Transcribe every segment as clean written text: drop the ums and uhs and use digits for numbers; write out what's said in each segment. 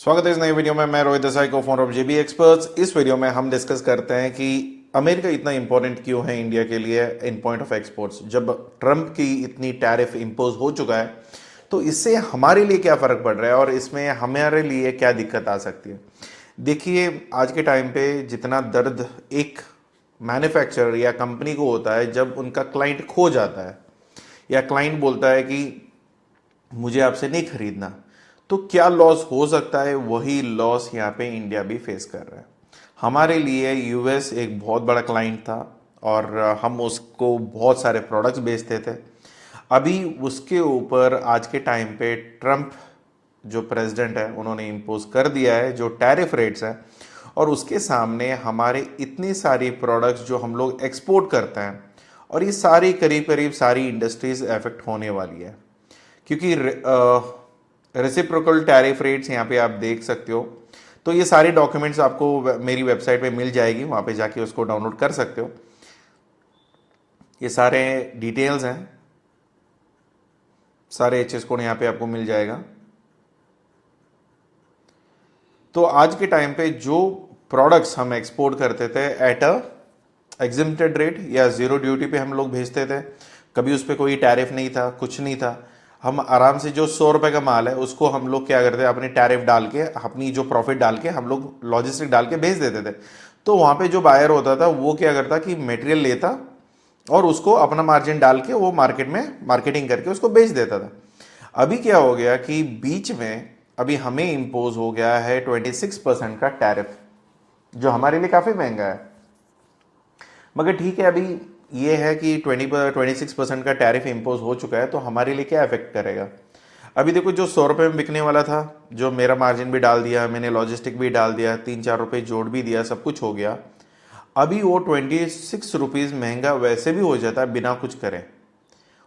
स्वागत है इस नई वीडियो में। मैं रोहित देसाई को फाउंडर ऑफ जेबी एक्सपर्ट्स। इस वीडियो में हम डिस्कस करते हैं कि अमेरिका इतना इंपॉर्टेंट क्यों है इंडिया के लिए इन पॉइंट ऑफ एक्सपोर्ट्स। जब ट्रंप की इतनी टैरिफ इंपोज हो चुका है तो इससे हमारे लिए क्या फ़र्क पड़ रहा है और इसमें हमारे लिए क्या दिक्कत आ सकती है। देखिए, आज के टाइम पे जितना दर्द एक मैन्युफैक्चरर या कंपनी को होता है जब उनका क्लाइंट खो जाता है या क्लाइंट बोलता है कि मुझे आपसे नहीं खरीदना, तो क्या लॉस हो सकता है, वही लॉस यहाँ पे इंडिया भी फेस कर रहा है। हमारे लिए यूएस एक बहुत बड़ा क्लाइंट था और हम उसको बहुत सारे प्रोडक्ट्स बेचते थे। अभी उसके ऊपर आज के टाइम पे ट्रंप जो प्रेसिडेंट है उन्होंने इम्पोज कर दिया है जो टैरिफ रेट्स हैं, और उसके सामने हमारे इतनी सारी प्रोडक्ट्स जो हम लोग एक्सपोर्ट करते हैं और ये सारी करीब करीब सारी इंडस्ट्रीज इफेक्ट होने वाली है। क्योंकि रेसिप्रोकल टैरिफ रेट्स यहाँ पे आप देख सकते हो। तो ये सारे डॉक्यूमेंट्स आपको मेरी वेबसाइट पे मिल जाएगी, वहाँ पे जाके उसको डाउनलोड कर सकते हो। ये सारे डिटेल्स हैं, सारे एच एस कोड यहाँ पे आपको मिल जाएगा। तो आज के टाइम पे जो प्रोडक्ट्स हम एक्सपोर्ट करते थे एट अ एग्जिम्प्टेड रेट या ज़ीरो ड्यूटी पे हम लोग भेजते थे, कभी उस पर कोई टैरिफ नहीं था, कुछ नहीं था। हम आराम से जो 100 रुपए का माल है उसको हम लोग क्या करते अपने टैरिफ डाल के, अपनी जो प्रॉफिट डाल के हम लोग लॉजिस्टिक डाल के भेज देते थे। तो वहाँ पे जो बायर होता था वो क्या करता कि मटेरियल लेता और उसको अपना मार्जिन डाल के वो मार्केट में मार्केटिंग करके उसको बेच देता था। अभी क्या हो गया कि बीच में अभी हमें इम्पोज हो गया है 26% का टैरिफ, जो हमारे लिए काफ़ी महंगा है। मगर ठीक है, अभी ये है कि 26% का टैरिफ इम्पोज हो चुका है, तो हमारे लिए क्या इफेक्ट करेगा। अभी देखो, जो 100 रुपये में बिकने वाला था, जो मेरा मार्जिन भी डाल दिया, मैंने लॉजिस्टिक भी डाल दिया, 3-4 रुपये जोड़ भी दिया, सब कुछ हो गया, अभी वो 26 रुपीज़ महंगा वैसे भी हो जाता है बिना कुछ करें।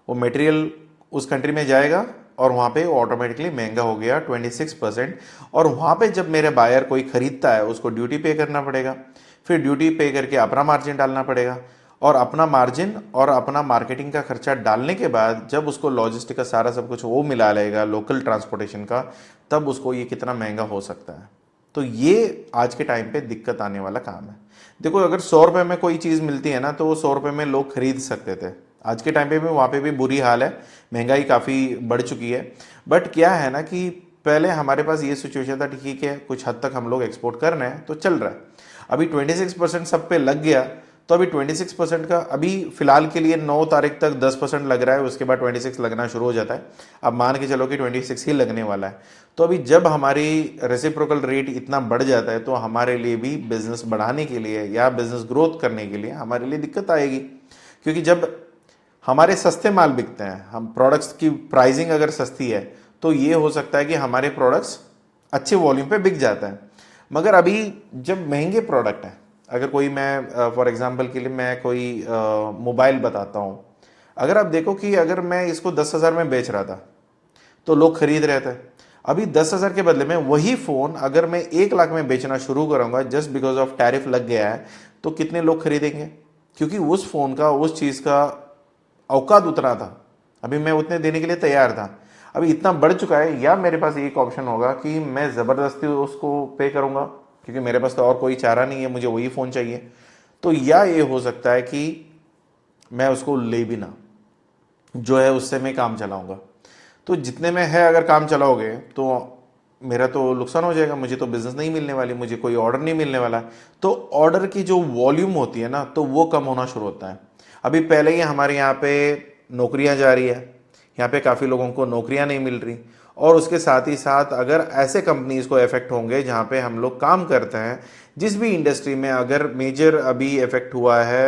वो मटेरियल उस कंट्री में जाएगा और वहाँ पे ऑटोमेटिकली महंगा हो गया 26%। और वहाँ पे जब मेरे बायर कोई खरीदता है उसको ड्यूटी पे करना पड़ेगा, फिर ड्यूटी पे करके अपना मार्जिन डालना पड़ेगा, और अपना मार्जिन और अपना मार्केटिंग का खर्चा डालने के बाद जब उसको लॉजिस्टिक का सारा सब कुछ वो मिला लेगा लोकल ट्रांसपोर्टेशन का, तब उसको ये कितना महंगा हो सकता है। तो ये आज के टाइम पे दिक्कत आने वाला काम है। देखो, अगर 100 रुपये में कोई चीज़ मिलती है ना तो वो 100 रुपये में लोग खरीद सकते थे। आज के टाइम पे भी वहाँ पे भी बुरी हाल है, महंगाई काफ़ी बढ़ चुकी है। बट क्या है ना कि पहले हमारे पास ये सिचुएशन था, ठीक है कुछ हद तक हम लोग एक्सपोर्ट कर रहे हैं तो चल रहा है। अभी 26% सब पे लग गया, तो अभी 26% का अभी फिलहाल के लिए 9 तारीख तक 10% लग रहा है, उसके बाद 26 लगना शुरू हो जाता है। अब मान के चलो कि 26 ही लगने वाला है। तो अभी जब हमारी रेसिप्रोकल रेट इतना बढ़ जाता है तो हमारे लिए भी बिजनेस बढ़ाने के लिए या बिजनेस ग्रोथ करने के लिए हमारे लिए दिक्कत आएगी। क्योंकि जब हमारे सस्ते माल बिकते हैं, हम प्रोडक्ट्स की प्राइसिंग अगर सस्ती है, तो ये हो सकता है कि हमारे प्रोडक्ट्स अच्छे वॉल्यूम पे बिक जाता है। मगर अभी जब महंगे प्रोडक्ट हैं, अगर कोई, मैं फॉर एग्जांपल के लिए मैं कोई मोबाइल बताता हूँ, अगर आप देखो कि अगर मैं इसको 10,000 में बेच रहा था तो लोग खरीद रहे थे। अभी 10,000 के बदले में वही फ़ोन अगर मैं 1 लाख में बेचना शुरू करूंगा जस्ट बिकॉज ऑफ टैरिफ लग गया है, तो कितने लोग खरीदेंगे। क्योंकि उस फ़ोन का, उस चीज़ का औकात उतना था, अभी मैं उतने देने के लिए तैयार था। अभी इतना बढ़ चुका है, या मेरे पास एक ऑप्शन होगा कि मैं ज़बरदस्ती उसको पे करूंगा क्योंकि मेरे पास तो और कोई चारा नहीं है, मुझे वही फ़ोन चाहिए। तो या ये हो सकता है कि मैं उसको ले भी ना, जो है उससे मैं काम चलाऊंगा। तो जितने में है अगर काम चलाओगे तो मेरा तो नुकसान हो जाएगा, मुझे तो बिजनेस नहीं मिलने वाली, मुझे कोई ऑर्डर नहीं मिलने वाला। तो ऑर्डर की जो वॉल्यूम होती है ना, तो वो कम होना शुरू होता है। अभी पहले ही हमारे यहाँ पे नौकरियां जा रही है, यहाँ पे काफ़ी लोगों को नौकरियां नहीं मिल रही, और उसके साथ ही साथ अगर ऐसे कंपनीज को इफेक्ट होंगे जहाँ पे हम लोग काम करते हैं, जिस भी इंडस्ट्री में अगर मेजर अभी इफेक्ट हुआ है,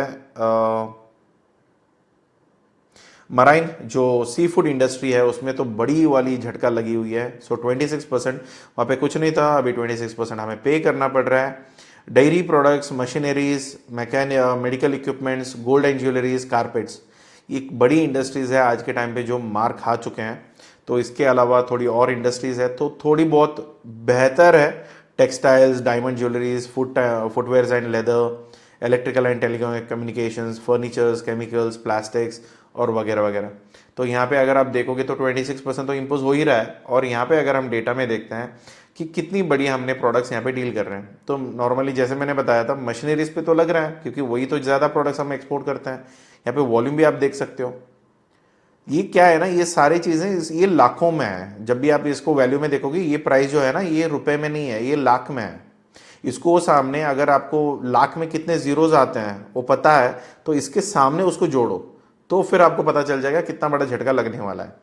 मराइन जो सी फूड इंडस्ट्री है उसमें तो बड़ी वाली झटका लगी हुई है। सो 26% वहाँ पे कुछ नहीं था, अभी 26% हमें पे करना पड़ रहा है। Dairy products, machineries, medical equipments, gold and jewelleries, carpets, ये बड़ी इंडस्ट्रीज है आज के टाइम पे जो मार खा चुके हैं। तो इसके अलावा थोड़ी और इंडस्ट्रीज है तो थोड़ी बहुत बेहतर है। Textiles, diamond jewelleries, footwears and leather, electrical and telecommunications, furnitures, chemicals, plastics और वगैरह वगैरह। तो यहाँ पे अगर आप देखोगे तो 26% तो इम्पोज हो ही रहा है। और यहाँ पे अगर हम डेटा में देखते हैं कि कितनी बढ़िया हमने प्रोडक्ट्स यहाँ पे डील कर रहे हैं। तो नॉर्मली जैसे मैंने बताया था मशीनरीज पे तो लग रहा है, क्योंकि वही तो ज़्यादा प्रोडक्ट्स हम एक्सपोर्ट करते हैं। यहाँ पे वॉल्यूम भी आप देख सकते हो। ये क्या है ना, ये सारी चीज़ें ये लाखों में है। जब भी आप इसको वैल्यू में देखोगे, ये प्राइस जो है ना, ये रुपए में नहीं है, ये लाख में है। इसको सामने अगर आपको लाख में कितने जीरोज आते हैं वो पता है, तो इसके सामने उसको जोड़ो, तो फिर आपको पता चल जाएगा कितना बड़ा झटका लगने वाला है।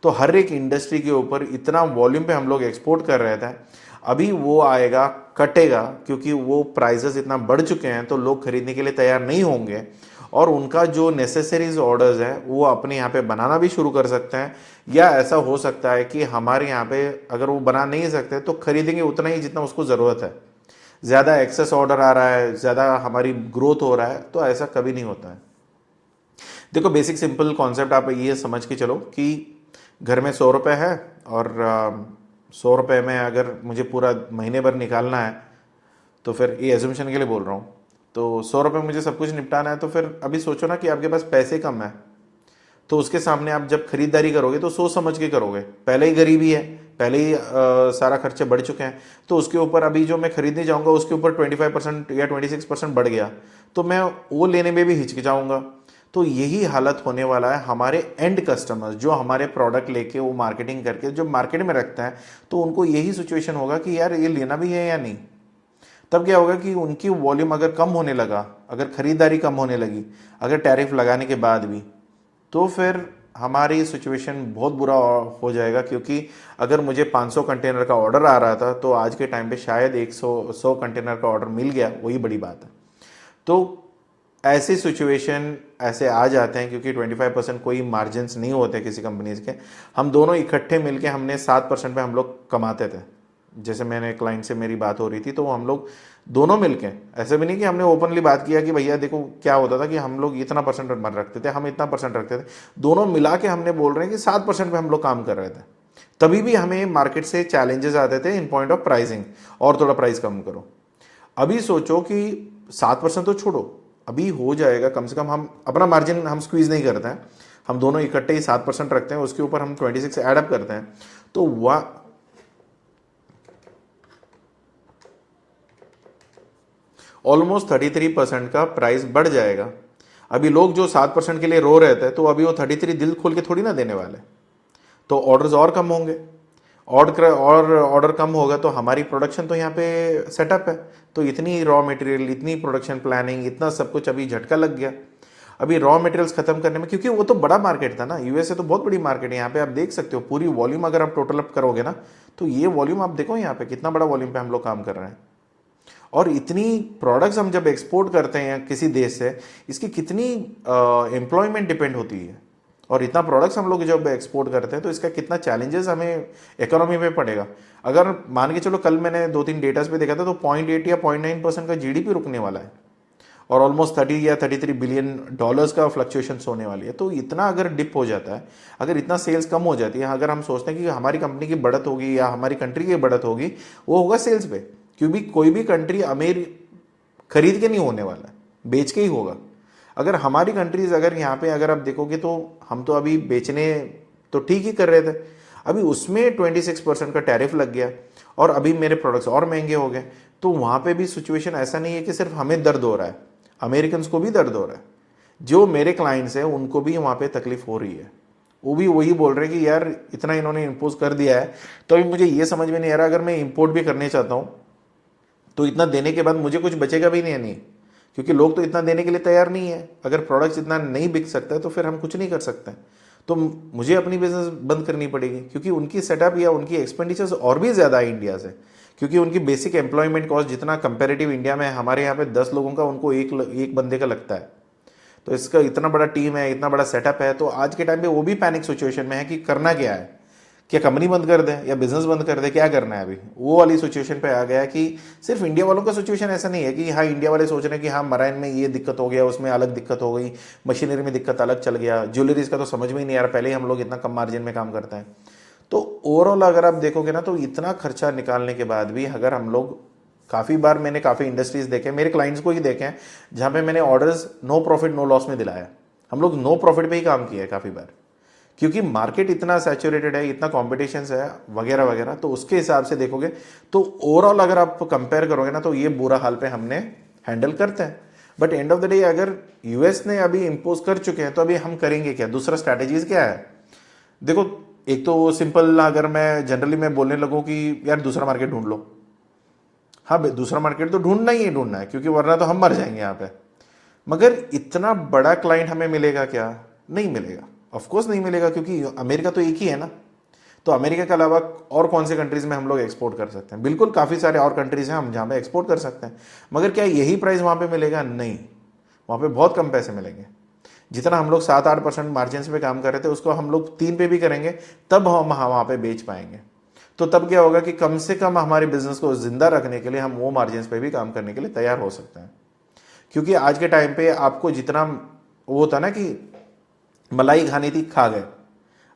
तो हर एक इंडस्ट्री के ऊपर इतना वॉल्यूम पे हम लोग एक्सपोर्ट कर रहे थे, अभी वो आएगा, कटेगा, क्योंकि वो प्राइसेस इतना बढ़ चुके हैं तो लोग खरीदने के लिए तैयार नहीं होंगे, और उनका जो नेसेसरीज ऑर्डर्स है वो अपने यहाँ पे बनाना भी शुरू कर सकते हैं। या ऐसा हो सकता है कि हमारे यहाँ पे अगर वो बना नहीं सकते तो खरीदेंगे उतना ही जितना उसको ज़रूरत है। ज़्यादा एक्सेस ऑर्डर आ रहा है, ज़्यादा हमारी ग्रोथ हो रहा है, तो ऐसा कभी नहीं होता है। देखो बेसिक सिंपल कॉन्सेप्ट आप ये समझ के चलो कि घर में 100 रुपये है, और 100 रुपये में अगर मुझे पूरा महीने भर निकालना है, तो फिर ये एज्यूम्शन के लिए बोल रहा हूँ, तो 100 रुपये मुझे सब कुछ निपटाना है, तो फिर अभी सोचो ना कि आपके पास पैसे कम है, तो उसके सामने आप जब खरीदारी करोगे तो सोच समझ के करोगे। पहले ही गरीबी है, पहले ही सारा खर्चे बढ़ चुके हैं, तो उसके ऊपर अभी जो मैं खरीदने जाऊंगा उसके ऊपर 25% या 26% बढ़ गया, तो मैं वो लेने में भी हिचकिचाऊंगा। तो यही हालत होने वाला है हमारे एंड कस्टमर्स, जो हमारे प्रोडक्ट लेके वो मार्केटिंग करके जो मार्केट में रखते हैं, तो उनको यही सिचुएशन होगा कि यार ये लेना भी है या नहीं। तब क्या होगा कि उनकी वॉल्यूम अगर कम होने लगा, अगर खरीदारी कम होने लगी, अगर टैरिफ लगाने के बाद भी, तो फिर हमारी सिचुएशन बहुत बुरा हो जाएगा। क्योंकि अगर मुझे 500 कंटेनर का ऑर्डर आ रहा था, तो आज के टाइम पे शायद 100 कंटेनर का ऑर्डर मिल गया, वही बड़ी बात है। तो ऐसी सिचुएशन ऐसे आ जाते हैं क्योंकि 25% कोई मार्जिन्स नहीं होते किसी कंपनीज के। हम दोनों इकट्ठे मिलके हमने 7% पे हम लोग कमाते थे। जैसे मैंने क्लाइंट से मेरी बात हो रही थी, तो हम लोग दोनों मिलके, ऐसे भी नहीं कि हमने ओपनली बात किया कि भैया देखो क्या होता था कि हम लोग इतना परसेंट मन रखते थे, हम इतना परसेंट रखते थे, दोनों मिला के हमने बोल रहे हैं कि 7% पे हम लोग काम कर रहे थे। तभी भी हमें मार्केट से चैलेंजेस आते थे इन पॉइंट ऑफ प्राइसिंग, और थोड़ा प्राइस कम करो। अभी सोचो कि 7% तो छोड़ो, अभी हो जाएगा, कम से कम हम अपना मार्जिन हम स्क्वीज नहीं करते हैं, हम दोनों इकट्ठे ही 7% रखते हैं, उसके ऊपर हम 26 एडअप करते हैं, तो वह ऑलमोस्ट 33% का प्राइस बढ़ जाएगा। अभी लोग जो 7% के लिए रो रहे थे, तो अभी वो 33 दिल खोल के थोड़ी ना देने वाले, तो ऑर्डर्स और कम होंगे। ऑर्डर कम होगा तो हमारी प्रोडक्शन तो यहाँ पे सेटअप है, तो इतनी रॉ मटेरियल, इतनी प्रोडक्शन प्लानिंग, इतना सब कुछ अभी झटका लग गया। अभी रॉ मटेरियल्स खत्म करने में, क्योंकि वो तो बड़ा मार्केट था ना, यूएसए तो बहुत बड़ी मार्केट है। यहाँ पे आप देख सकते हो पूरी वॉल्यूम अगर आप टोटल अप करोगे ना, तो ये वॉल्यूम आप देखो यहाँ पे कितना बड़ा वॉल्यूम पे हम लोग काम कर रहे हैं। और इतनी प्रोडक्ट्स हम जब एक्सपोर्ट करते हैं किसी देश से, इसकी कितनी एम्प्लॉयमेंट डिपेंड होती है। और इतना प्रोडक्ट्स हम लोग जब एक्सपोर्ट करते हैं, तो इसका कितना चैलेंजेस हमें इकोनॉमी में पड़ेगा। अगर मान के चलो, कल मैंने 2-3 डेटास पे देखा था, तो 0.8 या 0.9% का जीडीपी रुकने वाला है, और ऑलमोस्ट 30 या 33 बिलियन डॉलर्स का फ्लक्चुएशंस होने वाली है। तो इतना अगर डिप हो जाता है, अगर इतना सेल्स कम हो जाती है, अगर हम सोचते हैं कि हमारी कंपनी की बढ़त होगी या हमारी कंट्री की बढ़त होगी, वो होगा सेल्स पे। क्योंकि कोई भी कंट्री अमीर खरीद के नहीं होने वाला है, बेच के ही होगा। अगर हमारी कंट्रीज, अगर यहाँ पे अगर आप देखोगे, तो हम तो अभी बेचने तो ठीक ही कर रहे थे, अभी उसमें 26% का टैरिफ लग गया, और अभी मेरे प्रोडक्ट्स और महंगे हो गए। तो वहाँ पे भी सिचुएशन ऐसा नहीं है कि सिर्फ हमें दर्द हो रहा है, अमेरिकन को भी दर्द हो रहा है। जो मेरे क्लाइंट्स हैं उनको भी वहाँ पे तकलीफ हो रही है, वो भी वही बोल रहे हैं कि यार इतना इन्होंने इम्पोज कर दिया है, तो अभी मुझे ये समझ में नहीं आ रहा, अगर मैं इम्पोर्ट भी करने चाहता हूँ तो इतना देने के बाद मुझे कुछ बचेगा भी नहीं, क्योंकि लोग तो इतना देने के लिए तैयार नहीं है। अगर प्रोडक्ट्स इतना नहीं बिक सकता है तो फिर हम कुछ नहीं कर सकते, तो मुझे अपनी बिजनेस बंद करनी पड़ेगी, क्योंकि उनकी सेटअप या उनकी एक्सपेंडिचर्स और भी ज़्यादा है इंडिया से। क्योंकि उनकी बेसिक एम्प्लॉयमेंट कॉस्ट जितना कंपेरेटिव इंडिया में है, हमारे यहाँ पे 10 लोगों का उनको एक बंदे का लगता है। तो इसका इतना बड़ा टीम है, इतना बड़ा सेटअप है, तो आज के टाइम पे वो भी पैनिक सिचुएशन में है कि करना क्या है, क्या कंपनी बंद कर दें या बिजनेस बंद कर दें, क्या करना है। अभी वो वाली सिचुएशन पे आ गया है कि सिर्फ इंडिया वालों का सिचुएशन ऐसा नहीं है कि हाँ इंडिया वाले सोच रहे हैं कि हाँ मराइन में ये दिक्कत हो गया, उसमें अलग दिक्कत हो गई, मशीनरी में दिक्कत अलग चल गया, ज्वेलरीज का तो समझ में ही नहीं आ रहा, पहले ही हम लोग इतना कम मार्जिन में काम करते हैं। तो ओवरऑल अगर आप देखोगे ना, तो इतना खर्चा निकालने के बाद भी अगर हम लोग, काफ़ी बार मैंने काफ़ी इंडस्ट्रीज देखे, मेरे क्लाइंट्स को ही देखे हैं, जहाँ पे मैंने orders no profit no loss में दिलाया। हम लोग नो प्रॉफिट पे ही काम किया है काफ़ी बार, क्योंकि मार्केट इतना सैचुरेटेड है, इतना कॉम्पिटिशन है वगैरह वगैरह, तो उसके हिसाब से देखोगे तो ओवरऑल अगर आप कंपेयर करोगे ना तो ये बुरा हाल पे हमने हैंडल करते हैं। But end of the day अगर यूएस ने अभी इम्पोज कर चुके हैं तो अभी हम करेंगे क्या, दूसरा स्ट्रैटेजीज क्या है? देखो, एक तो सिंपल, अगर मैं जनरली मैं बोलने लगूं कि यार दूसरा मार्केट ढूंढ लो, हाँ भाई दूसरा मार्केट तो ढूंढना ही ढूंढना है, क्योंकि वरना तो हम मर जाएंगे यहाँ पे। मगर इतना बड़ा क्लाइंट हमें मिलेगा क्या? नहीं मिलेगा, ऑफ कोर्स नहीं मिलेगा, क्योंकि अमेरिका तो एक ही है ना। तो अमेरिका के अलावा और कौन से कंट्रीज में हम लोग एक्सपोर्ट कर सकते हैं? बिल्कुल काफ़ी सारे और कंट्रीज हैं हम जहाँ पे एक्सपोर्ट कर सकते हैं। मगर क्या यही प्राइस वहाँ पे मिलेगा? नहीं, वहाँ पे बहुत कम पैसे मिलेंगे। जितना हम लोग 7-8% मार्जिन पे काम कर रहे थे उसको हम लोग 3 पे भी करेंगे, तब हम वहाँ पे बेच पाएंगे। तो तब क्या होगा कि कम से कम हमारे बिजनेस को जिंदा रखने के लिए हम वो मार्जिन पे भी काम करने के लिए तैयार हो सकते हैं। क्योंकि आज के टाइम पे आपको जितना वो होता ना कि मलाई खानी थी, खा गए,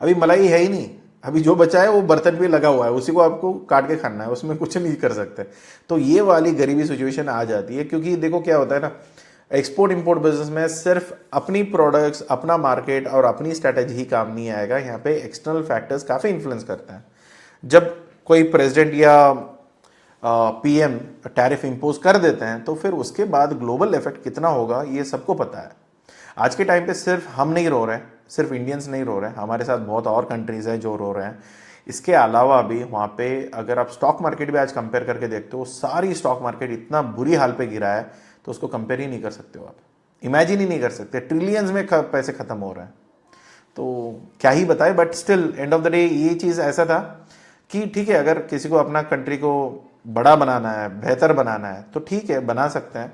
अभी मलाई है ही नहीं, अभी जो बचा है वो बर्तन पे लगा हुआ है, उसी को आपको काट के खाना है, उसमें कुछ नहीं कर सकते। तो ये वाली गरीबी सिचुएशन आ जाती है। क्योंकि देखो क्या होता है ना, एक्सपोर्ट इंपोर्ट बिजनेस में सिर्फ अपनी प्रोडक्ट्स, अपना मार्केट और अपनी स्ट्रैटेजी ही काम नहीं आएगा, यहाँ पे एक्सटर्नल फैक्टर्स काफ़ी इन्फ्लुएंस करते हैं। जब कोई प्रेसिडेंट या पीएम टैरिफ इंपोज कर देते हैं तो फिर उसके बाद ग्लोबल इफेक्ट कितना होगा ये सबको पता है। आज के टाइम पे सिर्फ हम नहीं रो रहे हैं, सिर्फ इंडियंस नहीं रो रहे हैं, हमारे साथ बहुत और कंट्रीज हैं जो रो रहे हैं। इसके अलावा भी वहाँ पे अगर आप स्टॉक मार्केट भी आज कंपेयर करके देखते हो, सारी स्टॉक मार्केट इतना बुरी हाल पे गिरा है, तो उसको कंपेयर ही नहीं कर सकते हो आप, इमेजिन ही नहीं कर सकते। ट्रिलियंस में पैसे खत्म हो रहे हैं, तो क्या ही बताए। But still end of the day ये चीज़ ऐसा था कि ठीक है, अगर किसी को अपना कंट्री को बड़ा बनाना है, बेहतर बनाना है, तो ठीक है बना सकते हैं।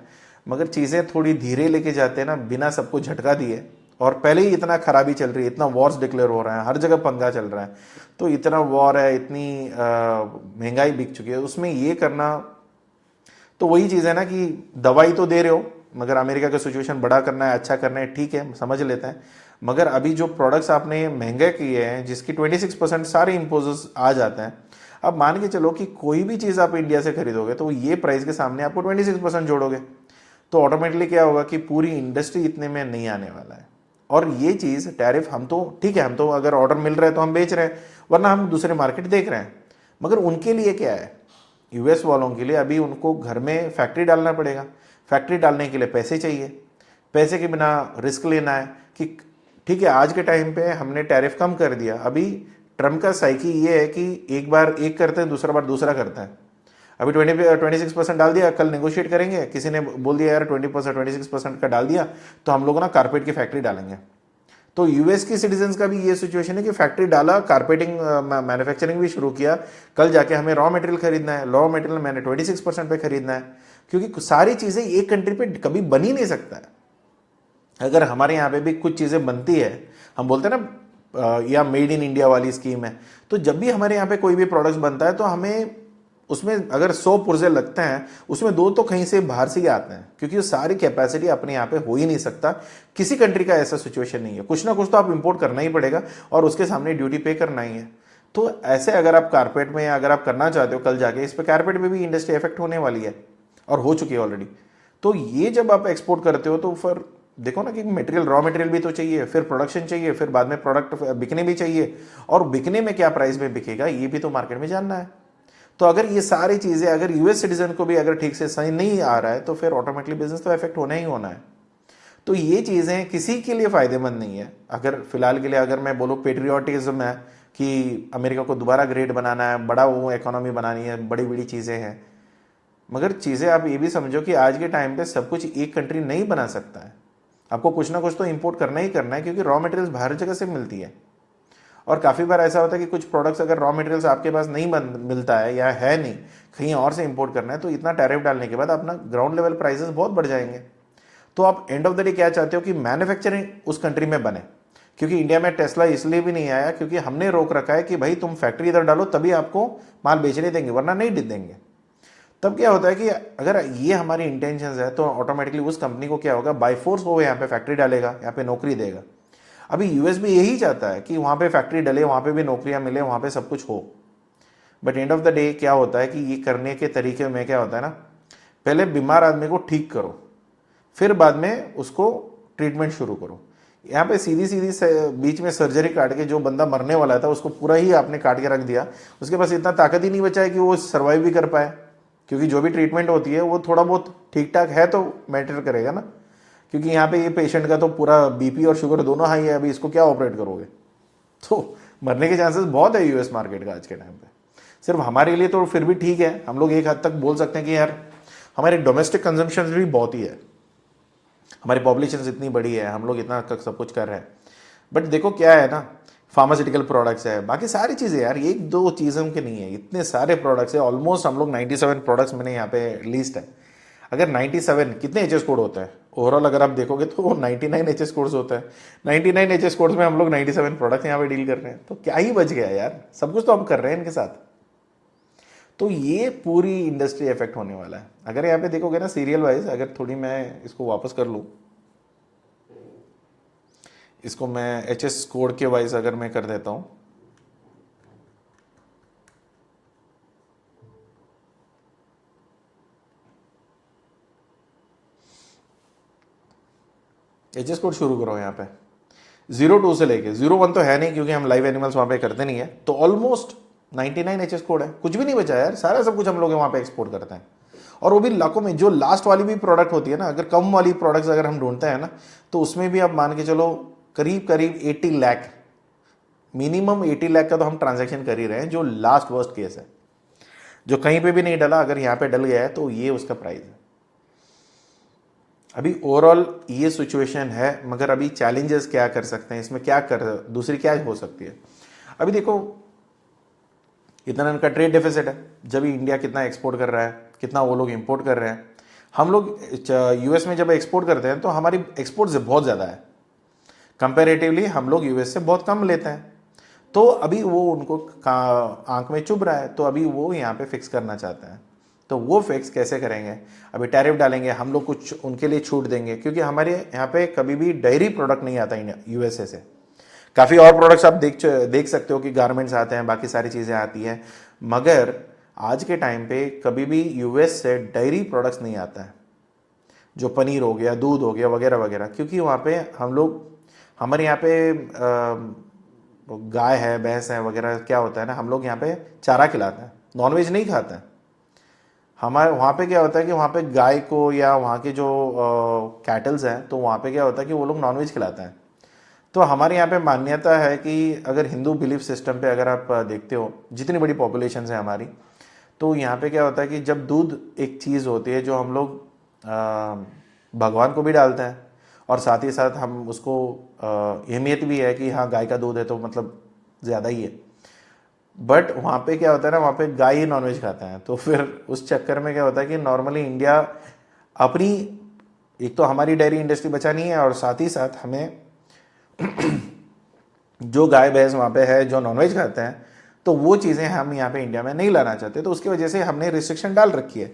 मगर चीज़ें थोड़ी धीरे लेके जाते हैं ना, बिना सबको झटका दिए। और पहले ही इतना खराबी चल रही है, इतना वॉर्स डिक्लेयर हो रहा है, हर जगह पंगा चल रहा है, तो इतना वॉर है, इतनी महंगाई बिक चुकी है, उसमें ये करना तो वही चीज़ है ना कि दवाई तो दे रहे हो, मगर अमेरिका का सिचुएशन बड़ा करना है, अच्छा करना है, ठीक है समझ लेते हैं। मगर अभी जो प्रोडक्ट्स आपने महंगे किए हैं, जिसकी 26% सारे इम्पोजेस आ जाते हैं, अब मान के चलो कि कोई भी चीज़ आप इंडिया से खरीदोगे तो ये प्राइस के सामने आपको 26% जोड़ोगे, तो ऑटोमेटिकली क्या होगा कि पूरी इंडस्ट्री इतने में नहीं आने वाला है। और ये चीज़ टैरिफ, हम तो ठीक है, हम तो अगर ऑर्डर मिल रहा है तो हम बेच रहे हैं, वरना हम दूसरे मार्केट देख रहे हैं। मगर उनके लिए क्या है, यूएस वालों के लिए अभी उनको घर में फैक्ट्री डालना पड़ेगा। फैक्ट्री डालने के लिए पैसे चाहिए, पैसे के बिना रिस्क लेना है कि ठीक है, आज के टाइम पे हमने टैरिफ कम कर दिया। अभी ट्रम्प का साइकी ये है कि एक बार एक करते हैं, दूसरा बार दूसरा करता है। अभी 26% डाल दिया, कल नेगोशिएट करेंगे, किसी ने बोल दिया यार 26% का डाल दिया, तो हम लोग ना कारपेट की फैक्ट्री डालेंगे। तो यूएस की सिटीजन्स का भी ये सिचुएशन है कि फैक्ट्री डाला, कारपेटिंग मैन्युफैक्चरिंग भी शुरू किया, कल जाके हमें रॉ मटेरियल खरीदना है, रॉ मटेरियल मैंने 26% पे खरीदना है, क्योंकि सारी चीज़ें एक कंट्री पे कभी बन ही नहीं सकता है। अगर हमारे यहाँ पे भी कुछ चीज़ें बनती है, हम बोलते हैं ना या मेड इन इंडिया वाली स्कीम है, तो जब भी हमारे यहाँ पे कोई भी प्रोडक्ट्स बनता है तो हमें उसमें अगर 100 पुर्जे लगते हैं, उसमें 2 तो कहीं से बाहर से ही आते हैं, क्योंकि वो सारी कैपेसिटी अपने यहाँ पे हो ही नहीं सकता। किसी कंट्री का ऐसा सिचुएशन नहीं है, कुछ ना कुछ तो आप इंपोर्ट करना ही पड़ेगा और उसके सामने ड्यूटी पे करना ही है। तो ऐसे अगर आप कारपेट में अगर आप करना चाहते हो कल जाके, इस पर कारपेट में भी इंडस्ट्री इफेक्ट होने वाली है और हो चुकी है ऑलरेडी। तो ये जब आप एक्सपोर्ट करते हो तो फिर देखो ना कि मटेरियल, रॉ मटेरियल भी तो चाहिए, फिर प्रोडक्शन चाहिए, फिर बाद में प्रोडक्ट बिकने भी चाहिए, और बिकने में क्या प्राइस में बिकेगा ये भी तो मार्केट में जानना है। तो अगर ये सारी चीज़ें अगर यूएस सिटीजन को भी अगर ठीक से सही नहीं आ रहा है तो फिर ऑटोमेटिकली बिजनेस तो इफेक्ट होना ही होना है। तो ये चीज़ें किसी के लिए फ़ायदेमंद नहीं है। अगर फिलहाल के लिए अगर मैं बोलूँ पेट्रियाटिज्म है कि अमेरिका को दोबारा ग्रेट बनाना है, बड़ा वो इकोनॉमी बनानी है, बड़ी बड़ी चीज़ें हैं, मगर चीज़ें आप ये भी समझो कि आज के टाइम पे सब कुछ एक कंट्री नहीं बना सकता है। आपको कुछ ना कुछ तो इंपोर्ट करना ही करना है, क्योंकि रॉ मटेरियल्स बाहर जगह से मिलती है। और काफ़ी बार ऐसा होता है कि कुछ प्रोडक्ट्स अगर रॉ मटेरियल्स आपके पास नहीं मिलता है या है नहीं, कहीं और से इंपोर्ट करना है, तो इतना टैरिफ डालने के बाद अपना ग्राउंड लेवल प्राइसेस बहुत बढ़ जाएंगे। तो आप एंड ऑफ द डे क्या चाहते हो कि मैन्युफैक्चरिंग उस कंट्री में बने। क्योंकि इंडिया में टेस्ला इसलिए भी नहीं आया क्योंकि हमने रोक रखा है कि भाई तुम फैक्ट्री इधर डालो तभी आपको माल बेचने देंगे, वरना नहीं देंगे। तब क्या होता है कि अगर ये हमारी इंटेंशन है तो ऑटोमेटिकली उस कंपनी को क्या होगा, बाई फोर्स वो यहाँ पे फैक्ट्री डालेगा, यहाँ पे नौकरी देगा। अभी यूएस भी यही चाहता है कि वहाँ पे फैक्ट्री डले, वहाँ पे भी नौकरियाँ मिले, वहाँ पे सब कुछ हो। But end of the day क्या होता है कि ये करने के तरीके में क्या होता है ना, पहले बीमार आदमी को ठीक करो, फिर बाद में उसको ट्रीटमेंट शुरू करो। यहाँ पे सीधी सीधी से बीच में सर्जरी काट के जो बंदा मरने वाला था उसको पूरा ही आपने काट के रख दिया, उसके पास इतना ताकत ही नहीं बचा है कि वो सर्वाइव भी कर पाए। क्योंकि जो भी ट्रीटमेंट होती है वो थोड़ा बहुत ठीक ठाक है तो मैटर करेगा ना, क्योंकि यहाँ पे ये पेशेंट का तो पूरा बीपी और शुगर दोनों हाई है, अभी इसको क्या ऑपरेट करोगे? तो मरने के चांसेस बहुत है यूएस मार्केट का आज के टाइम पे। सिर्फ हमारे लिए तो फिर भी ठीक है, हम लोग एक हद तक बोल सकते हैं कि यार हमारे डोमेस्टिक कंजम्पशन भी बहुत ही है, हमारी पॉपुलेशन इतनी बड़ी है, हम लोग इतना सब कुछ कर रहे हैं। बट देखो क्या है ना, फार्मास्यूटिकल प्रोडक्ट्स है, बाकी सारी चीज़ें यार, एक दो चीज़ों के नहीं है, इतने सारे प्रोडक्ट्स है। ऑलमोस्ट हम लोग 97 प्रोडक्ट्स मैंने यहाँ पे लिस्ट है। अगर 97 कितने एच कोड होता है ओवरऑल, अगर आप देखोगे तो 99 एच कोड्स होता है। 99 एच कोड्स में हम लोग 97 प्रोडक्ट्स यहाँ पे डील कर रहे हैं, तो क्या ही बच गया यार, सब कुछ तो हम कर रहे हैं इनके साथ। तो ये पूरी इंडस्ट्री इफेक्ट होने वाला है। अगर यहाँ पे देखोगे ना सीरियल वाइज, अगर थोड़ी मैं इसको वापस कर लूँ, इसको मैं एच एस कोड के वाइज अगर मैं कर देता हूँ, एच एस कोड शुरू करो यहाँ पे 02 से लेके 01 तो है नहीं क्योंकि हम लाइव एनिमल्स वहाँ पे करते नहीं है, तो ऑलमोस्ट 99 एच एस कोड है, कुछ भी नहीं बचा यार, सारा सब कुछ हम लोग वहाँ पे एक्सपोर्ट करते हैं। और वो भी लाखों में। जो लास्ट वाली भी प्रोडक्ट होती है ना, अगर कम वाली प्रोडक्ट्स अगर हम ढूंढते हैं ना, तो उसमें भी आप मान के चलो करीब करीब 80 लाख, मिनिमम 80 लाख का तो हम ट्रांजैक्शन कर ही रहे हैं, जो लास्ट वर्स्ट केस है, जो कहीं पे भी नहीं डला, अगर यहाँ पे डल गया है तो ये उसका प्राइस है। अभी ओवरऑल ये सिचुएशन है, मगर अभी चैलेंजेस क्या कर सकते हैं इसमें, क्या कर दूसरी क्या हो सकती है। अभी देखो इतना इनका ट्रेड डेफिसिट है, जब इंडिया कितना एक्सपोर्ट कर रहा है, कितना वो लोग इंपोर्ट कर रहे हैं। हम लोग यूएस में जब एक्सपोर्ट करते हैं तो हमारी एक्सपोर्ट से बहुत ज़्यादा है, कंपेरेटिवली हम लोग यूएस से बहुत कम लेते हैं। तो अभी वो उनको आंख में चुभ रहा है, तो अभी वो यहाँ पे फिक्स करना चाहते हैं। तो वो फिक्स कैसे करेंगे? अभी टैरिफ डालेंगे, हम लोग कुछ उनके लिए छूट देंगे, क्योंकि हमारे यहाँ पे कभी भी डेयरी प्रोडक्ट नहीं आता यूएसए से। काफ़ी और प्रोडक्ट्स आप देख सकते हो कि गारमेंट्स आते हैं, बाकी सारी चीज़ें आती हैं, मगर आज के टाइम पे कभी भी यूएस से डेयरी प्रोडक्ट्स नहीं आता है, जो पनीर हो गया, दूध हो गया, वगैरह वगैरह। क्योंकि वहाँ पे हम लोग, हमारे यहाँ पे गाय है, भैंस है वगैरह, क्या होता है ना, हम लोग यहाँ पे चारा खिलाते हैं, नॉनवेज नहीं खाते हैं। हमारे वहाँ पे क्या होता है कि वहाँ पे गाय को या वहाँ के जो कैटल्स हैं, तो वहाँ पे क्या होता है कि वो लोग नॉनवेज खिलाते हैं। तो हमारे यहाँ पे मान्यता है कि अगर हिंदू बिलीफ सिस्टम पे अगर आप देखते हो, जितनी बड़ी पॉपुलेशन है हमारी, तो यहाँ पे क्या होता है कि जब दूध एक चीज़ होती है जो हम लोग भगवान को भी डालते हैं, और साथ ही साथ हम उसको अहमियत भी है कि हाँ गाय का दूध है तो मतलब ज़्यादा ही है। बट वहाँ पे क्या होता है ना, वहाँ पे गाय ही नॉनवेज खाते हैं, तो फिर उस चक्कर में क्या होता है कि नॉर्मली इंडिया अपनी, एक तो हमारी डेयरी इंडस्ट्री बचानी है, और साथ ही साथ हमें जो गाय भैंस वहाँ पे है जो नॉनवेज खाते हैं, तो वो चीज़ें हम यहाँ पे इंडिया में नहीं लाना चाहते, तो उसकी वजह से हमने रिस्ट्रिक्शन डाल रखी है।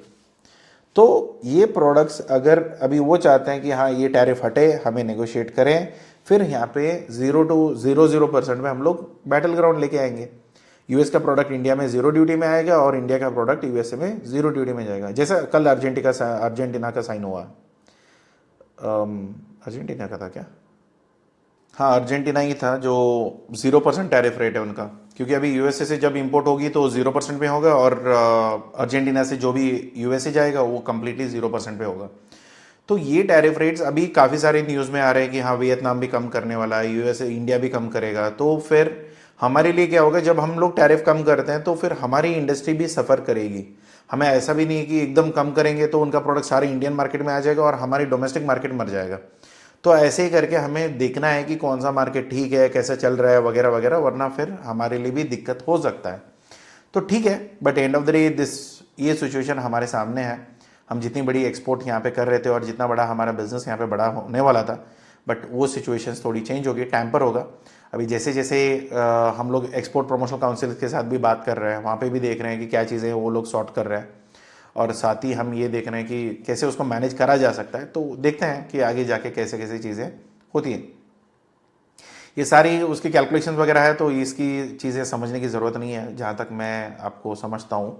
तो ये प्रोडक्ट्स अगर अभी वो चाहते हैं कि हाँ ये टैरिफ हटे, हमें नेगोशिएट करें, फिर यहाँ पे 0 to 00% में हम लोग बैटल ग्राउंड लेके आएंगे। यूएस का प्रोडक्ट इंडिया में 0 ड्यूटी में आएगा, और इंडिया का प्रोडक्ट यूएसए में 0 ड्यूटी में जाएगा। जैसा कल अर्जेंटीना का साइन हुआ, अर्जेंटीना का था क्या, हाँ अर्जेंटीना ही था, जो 0% टैरिफ रेट है उनका, क्योंकि अभी यूएसए से जब इंपोर्ट होगी तो 0% पे होगा, और अर्जेंटीना से जो भी यूएसए जाएगा वो कम्प्लीटली 0% पे होगा। तो ये टैरिफ रेट्स अभी काफ़ी सारे न्यूज़ में आ रहे हैं कि हाँ वियतनाम भी कम करने वाला है, यूएसए इंडिया भी कम करेगा। तो फिर हमारे लिए क्या होगा, जब हम लोग टैरिफ कम करते हैं तो फिर हमारी इंडस्ट्री भी सफ़र करेगी। हमें ऐसा भी नहीं है कि एकदम कम करेंगे तो उनका प्रोडक्ट सारे इंडियन मार्केट में आ जाएगा और हमारी डोमेस्टिक मार्केट मर जाएगा। तो ऐसे ही करके हमें देखना है कि कौन सा मार्केट ठीक है, कैसे चल रहा है, वगैरह वगैरह, वरना फिर हमारे लिए भी दिक्कत हो सकता है। तो ठीक है, but end of the day ये सिचुएशन हमारे सामने है। हम जितनी बड़ी एक्सपोर्ट यहाँ पे कर रहे थे और जितना बड़ा हमारा बिजनेस यहाँ पे बड़ा होने वाला था, बट वो सिचुएशंस थोड़ी चेंज होगी, टैम्पर होगा। अभी जैसे जैसे हम लोग एक्सपोर्ट प्रमोशन काउंसिल के साथ भी बात कर रहे हैं, वहाँ पे भी देख रहे हैं कि क्या चीज़ें वो लोग सॉर्ट कर रहे हैं, और साथ ही हम ये देख रहे हैं कि कैसे उसको मैनेज करा जा सकता है। तो देखते हैं कि आगे जाके कैसे कैसे चीज़ें होती हैं। ये सारी उसकी कैलकुलेशंस वगैरह है, तो इसकी चीज़ें समझने की ज़रूरत नहीं है, जहाँ तक मैं आपको समझता हूँ।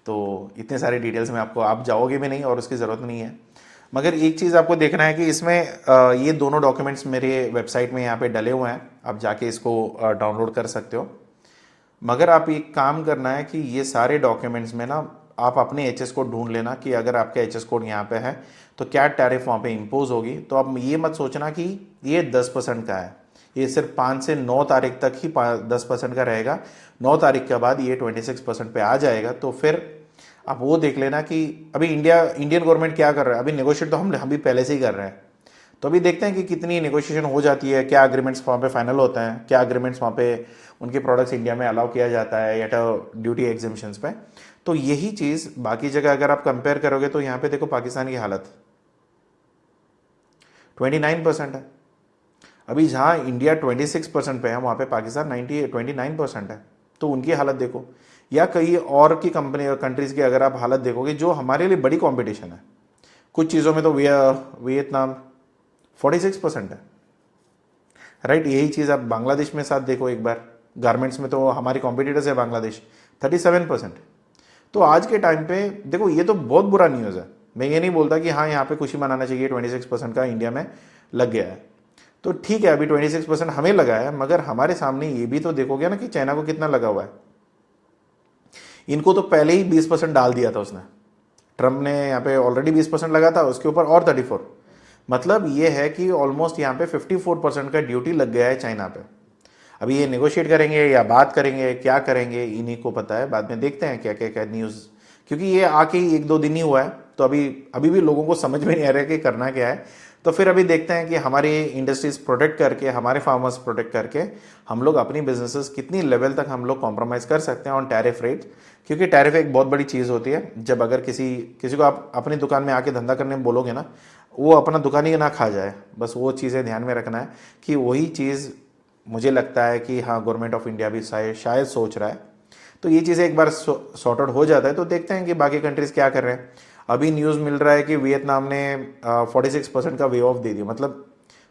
तो इतने सारे डिटेल्स में आप जाओगे भी नहीं, और उसकी ज़रूरत नहीं है। मगर एक चीज़ आपको देखना है कि इसमें ये दोनों डॉक्यूमेंट्स मेरे वेबसाइट में यहाँ पे डले हुए हैं, आप जाके इसको डाउनलोड कर सकते हो। मगर आप एक काम करना है कि ये सारे डॉक्यूमेंट्स में ना आप अपने एच एस कोड ढूंढ लेना कि अगर आपका एच एस कोड यहाँ पे है तो क्या टैरिफ वहाँ पे इम्पोज होगी। तो आप ये मत सोचना कि ये 10% का है, ये सिर्फ 5 से 9 तारीख तक ही 10% का रहेगा। 9 तारीख के बाद ये 26% पे आ जाएगा। तो फिर आप वो देख लेना कि अभी इंडियन गवर्नमेंट क्या कर रहा है। अभी नेगोशिएट तो हम भी पहले से ही कर रहे हैं, तो अभी देखते हैं कि कितनी नेगोशिएशन हो जाती है, क्या अग्रीमेंट्स वहाँ पे फाइनल होते हैं, क्या अग्रीमेंट्स वहाँ पे उनके प्रोडक्ट्स इंडिया में अलाउ किया जाता है या तो ड्यूटी एग्जिबिशंस पे। तो यही चीज़ बाकी जगह अगर आप कंपेयर करोगे तो यहाँ पे देखो पाकिस्तान की हालत 29% है। अभी जहाँ इंडिया 26% पे है वहाँ पे पाकिस्तान 29% है। तो उनकी हालत देखो, या कई और की कंपनी कंट्रीज़ की अगर आप हालत देखोगे जो हमारे लिए बड़ी कंपटीशन है, कुछ चीज़ों में तो वियतनाम 46% है, राइट। यही चीज़ आप बांग्लादेश में साथ देखो एक बार, गारमेंट्स में तो हमारी कॉम्पिटिटर्स है बांग्लादेश 37%। तो आज के टाइम पे देखो ये तो बहुत बुरा न्यूज़ है। मैं ये नहीं बोलता कि हाँ यहाँ पे खुशी मनाना चाहिए 26% का इंडिया में लग गया है। तो ठीक है अभी 26% हमें लगा है, मगर हमारे सामने ये भी तो देखोगे ना कि चाइना को कितना लगा हुआ है। इनको तो पहले ही 20% डाल दिया था उसने, ट्रम्प ने यहाँ पे ऑलरेडी 20% लगा था, उसके ऊपर और 34। मतलब ये है कि ऑलमोस्ट यहाँ पे 54% का ड्यूटी लग गया है चाइना पे। अभी ये नेगोशिएट करेंगे या बात करेंगे, क्या करेंगे इन्हीं को पता है। बाद में देखते हैं क्या क्या क्या न्यूज़, क्योंकि ये आके ही 1-2 दिन ही हुआ है, तो अभी भी लोगों को समझ में नहीं आ रहा है कि करना क्या है। तो फिर अभी देखते हैं कि हमारी इंडस्ट्रीज प्रोटेक्ट करके, हमारे फार्मर्स प्रोटेक्ट करके हम लोग अपनी बिजनेसेस कितनी लेवल तक हम लोग कॉम्प्रोमाइज कर सकते हैं ऑन टैरिफ रेट। क्योंकि टैरिफ एक बहुत बड़ी चीज़ होती है। जब अगर किसी को आप अपनी दुकान में आके धंधा करने में बोलोगे ना, वो अपना दुकान ही ना खा जाए, बस वो चीज़ें ध्यान में रखना है कि वही चीज़ मुझे लगता है कि हाँ गवर्नमेंट ऑफ इंडिया भी शायद सोच रहा है। तो ये चीज़ें एक बार सॉर्ट आउट हो जाता है तो देखते हैं कि बाकी कंट्रीज़ क्या कर रहे हैं। अभी न्यूज़ मिल रहा है कि वियतनाम ने 46% का वे ऑफ दे दिया, मतलब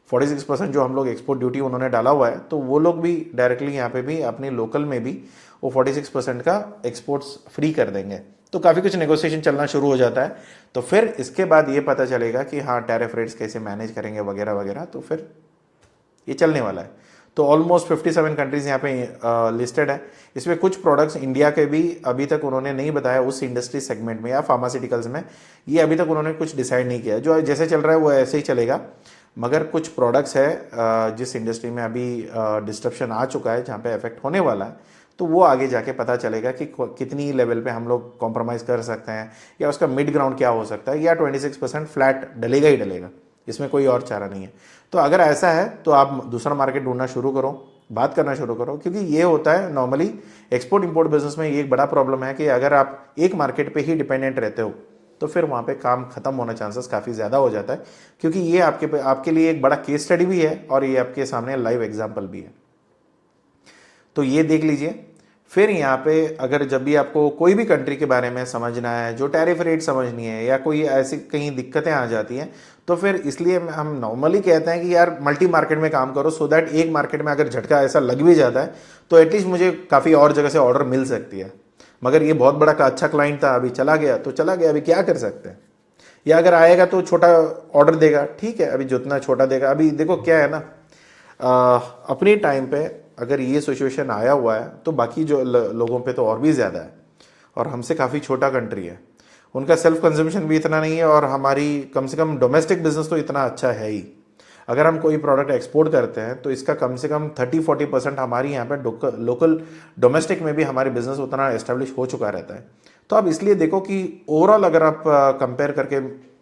46% जो हम लोग एक्सपोर्ट ड्यूटी उन्होंने डाला हुआ है, तो वो लोग भी डायरेक्टली यहाँ पे भी अपने लोकल में भी वो 46% का एक्सपोर्ट्स फ्री कर देंगे। तो काफ़ी कुछ नेगोशिएशन चलना शुरू हो जाता है। तो फिर इसके बाद ये पता चलेगा कि हाँ टैरिफ रेट्स कैसे मैनेज करेंगे वगैरह वगैरह, तो फिर ये चलने वाला है। तो ऑलमोस्ट 57 कंट्रीज़ यहाँ पे लिस्टेड है। इसमें कुछ प्रोडक्ट्स इंडिया के भी अभी तक उन्होंने नहीं बताया उस इंडस्ट्री सेगमेंट में या फार्मास्यूटिकल्स में, ये अभी तक उन्होंने कुछ डिसाइड नहीं किया। जो जैसे चल रहा है वो ऐसे ही चलेगा। मगर कुछ प्रोडक्ट्स है जिस इंडस्ट्री में अभी डिस्ट्रप्शन आ चुका है, जहाँ पे इफेक्ट होने वाला है, तो वो आगे जाके पता चलेगा कि कितनी लेवल पे हम लोग कॉम्प्रोमाइज़ कर सकते हैं या उसका मिड ग्राउंड क्या हो सकता है, या 26% फ्लैट डलेगा ही डलेगा, इसमें कोई और चारा नहीं है। तो अगर ऐसा है तो आप दूसरा मार्केट ढूंढना शुरू करो, बात करना शुरू करो। क्योंकि ये होता है नॉर्मली एक्सपोर्ट इंपोर्ट बिजनेस में, ये एक बड़ा प्रॉब्लम है कि अगर आप एक मार्केट पे ही डिपेंडेंट रहते हो तो फिर वहाँ पे काम खत्म होने चांसेस काफ़ी ज़्यादा हो जाता है। क्योंकि ये आपके लिए एक बड़ा केस स्टडी भी है और ये आपके सामने लाइव एग्जाम्पल भी है। तो ये देख लीजिए। फिर यहाँ पे अगर जब भी आपको कोई भी कंट्री के बारे में समझना है, जो टैरिफ रेट समझनी है या कोई ऐसी कहीं दिक्कतें आ जाती हैं, तो फिर इसलिए हम नॉर्मली कहते हैं कि यार मल्टी मार्केट में काम करो, सो दैट एक मार्केट में अगर झटका ऐसा लग भी जाता है तो एटलीस्ट मुझे काफ़ी और जगह से ऑर्डर मिल सकती है। मगर ये बहुत बड़ा का अच्छा क्लाइंट था, अभी चला गया तो चला गया, अभी क्या कर सकते हैं। या अगर आएगा तो छोटा ऑर्डर देगा, ठीक है, अभी जितना छोटा देगा। अभी देखो क्या है ना, अपनी टाइम पे अगर ये सिचुएशन आया हुआ है तो बाकी जो लोगों पे तो और भी ज़्यादा है, और हमसे काफ़ी छोटा कंट्री है, उनका सेल्फ कंजम्पशन भी इतना नहीं है, और हमारी कम से कम डोमेस्टिक बिजनेस तो इतना अच्छा है ही। अगर हम कोई प्रोडक्ट एक्सपोर्ट करते हैं तो इसका कम से कम 30-40% हमारी यहाँ पे लोकल डोमेस्टिक में भी हमारी बिजनेस उतना एस्टेब्लिश हो चुका रहता है। तो आप इसलिए देखो कि ओवरऑल अगर आप कंपेयर करके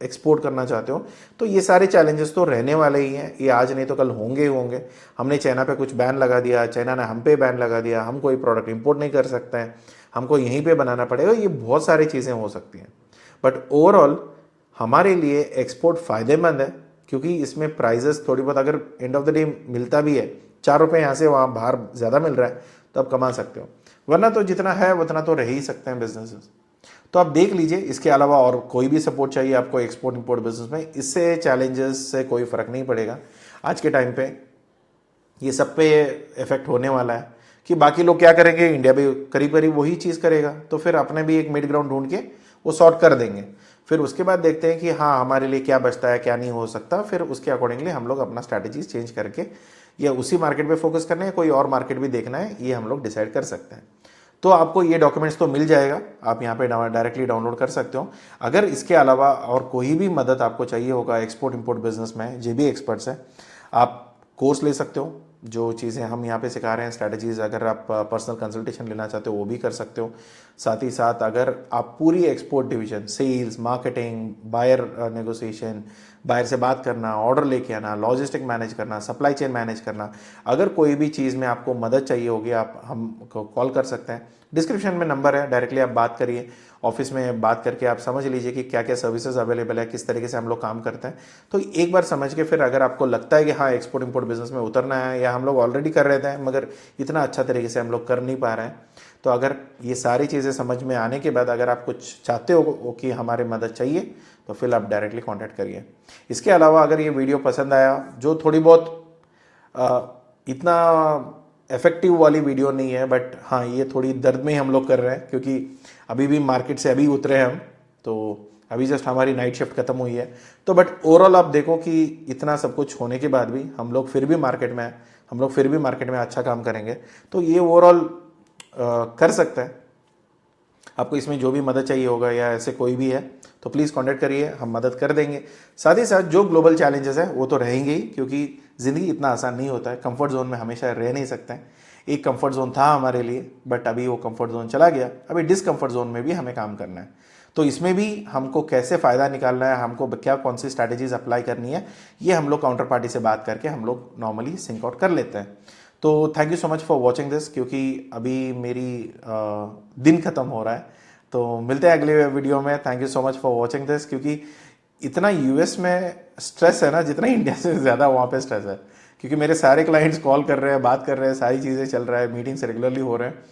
एक्सपोर्ट करना चाहते हो तो ये सारे चैलेंजेस तो रहने वाले ही हैं, ये आज नहीं तो कल होंगे ही होंगे। हमने चाइना पे कुछ बैन लगा दिया, चाइना ने हम पे बैन लगा दिया, हम कोई प्रोडक्ट इंपोर्ट नहीं कर सकते हैं, हमको यहीं पे बनाना पड़ेगा, ये बहुत सारी चीज़ें हो सकती हैं। बट ओवरऑल हमारे लिए एक्सपोर्ट फ़ायदेमंद है, क्योंकि इसमें प्राइजेस थोड़ी बहुत अगर एंड ऑफ द डे मिलता भी है, 4 रुपये यहाँ से वहाँ बाहर ज़्यादा मिल रहा है तो आप कमा सकते हो, वरना तो जितना है उतना तो रह ही सकते हैं बिजनेसेस। तो आप देख लीजिए, इसके अलावा और कोई भी सपोर्ट चाहिए आपको एक्सपोर्ट इंपोर्ट बिजनेस में, इससे चैलेंजेस से कोई फ़र्क नहीं पड़ेगा। आज के टाइम पे ये सब पे इफेक्ट होने वाला है कि बाकी लोग क्या करेंगे, इंडिया भी करीब करीब वही चीज़ करेगा, तो फिर अपने भी एक मिड ग्राउंड ढूंढ के वो सॉर्ट कर देंगे। फिर उसके बाद देखते हैं कि हाँ हमारे लिए क्या बचता है क्या नहीं हो सकता, फिर उसके अकॉर्डिंगली हम लोग अपना स्ट्रैटेजीज चेंज करके या उसी मार्केट पे फोकस करना है, कोई और मार्केट भी देखना है, ये हम लोग डिसाइड कर सकते हैं। तो आपको ये डॉक्यूमेंट्स तो मिल जाएगा, आप यहाँ पे डायरेक्टली डाउनलोड कर सकते हो। अगर इसके अलावा और कोई भी मदद आपको चाहिए होगा एक्सपोर्ट इंपोर्ट बिजनेस में, जे भी एक्सपर्ट्स हैं, आप कोर्स ले सकते हो। जो चीज़ें हम यहाँ पे सिखा रहे हैं स्ट्रैटेजीज, अगर आप पर्सनल कंसल्टेशन लेना चाहते हो वो भी कर सकते हो। साथ ही साथ अगर आप पूरी export division, sales, marketing, buyer negotiation, buyer से बात करना, ऑर्डर लेके आना, लॉजिस्टिक मैनेज करना, सप्लाई चेन मैनेज करना, अगर कोई भी चीज़ में आपको मदद चाहिए होगी आप हमको कॉल कर सकते हैं। डिस्क्रिप्शन में नंबर है, डायरेक्टली आप बात करिए, ऑफिस में बात करके आप समझ लीजिए कि क्या क्या सर्विसेज अवेलेबल है, किस तरीके से हम लोग काम करते हैं। तो एक बार समझ के फिर अगर आपको लगता है कि हाँ एक्सपोर्ट इंपोर्ट बिजनेस में उतरना है, या हम लोग ऑलरेडी कर रहे थे मगर इतना अच्छा तरीके से हम लोग कर नहीं पा रहे हैं, तो अगर ये सारी चीज़ें समझ में आने के बाद अगर आप कुछ चाहते हो कि हमारी मदद चाहिए, तो फिर आप डायरेक्टली कॉन्टैक्ट करिए। इसके अलावा अगर ये वीडियो पसंद आया, जो थोड़ी बहुत इतना इफेक्टिव वाली वीडियो नहीं है, बट हाँ ये थोड़ी दर्द में हम लोग कर रहे हैं क्योंकि अभी भी मार्केट से अभी उतरे हैं हम, तो अभी जस्ट हमारी नाइट शिफ्ट खत्म हुई है। तो बट ओवरऑल आप देखो कि इतना सब कुछ होने के बाद भी हम लोग फिर भी मार्केट में अच्छा काम करेंगे। तो ये ओवरऑल कर सकते हैं। आपको इसमें जो भी मदद चाहिए होगा या ऐसे कोई भी है तो प्लीज़ कांटेक्ट करिए, हम मदद कर देंगे। साथ ही साथ जो ग्लोबल चैलेंजेस हैं वो तो रहेंगे ही, क्योंकि ज़िंदगी इतना आसान नहीं होता है, कंफर्ट जोन में हमेशा रह नहीं सकते हैं। एक कंफर्ट जोन था हमारे लिए, बट अभी वो कंफर्ट जोन चला गया, अभी डिसकंफर्ट जोन में भी हमें काम करना है। तो इसमें भी हमको कैसे फ़ायदा निकालना है, हमको क्या कौन सी स्ट्रैटेजीज अप्लाई करनी है, ये हम लोग काउंटर पार्टी से बात करके हम लोग नॉर्मली सिंक आउट कर लेते हैं। तो thank you so much for watching this, क्योंकि अभी मेरी दिन ख़त्म हो रहा है। तो मिलते हैं अगले वीडियो में। Thank you so much for watching this, क्योंकि इतना यूएस में स्ट्रेस है ना, जितना इंडिया से ज़्यादा वहाँ पे स्ट्रेस है, क्योंकि मेरे सारे क्लाइंट्स कॉल कर रहे हैं, बात कर रहे हैं, सारी चीज़ें चल रहा है, मीटिंग्स रेगुलरली हो रहे हैं।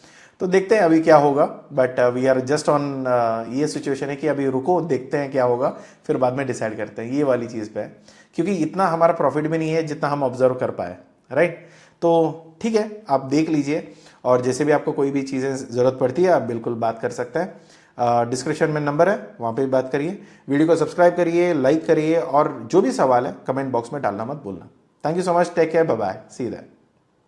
तो देखते हैं अभी क्या होगा, but we are just on ये सिचुएशन है कि अभी रुको, देखते हैं क्या होगा, फिर बाद में डिसाइड करते हैं, ये वाली चीज़ पे है। क्योंकि इतना हमारा प्रॉफिट भी नहीं है जितना हम ऑब्जर्व कर पाए, राइट। तो ठीक है, आप देख लीजिए, और जैसे भी आपको कोई भी चीज़ें ज़रूरत पड़ती है आप बिल्कुल बात कर सकते हैं। डिस्क्रिप्शन में नंबर है, वहाँ पे भी बात करिए। वीडियो को सब्सक्राइब करिए, लाइक करिए, और जो भी सवाल है कमेंट बॉक्स में डालना मत भूलना। Thank you so much, take care, bye bye, see you there.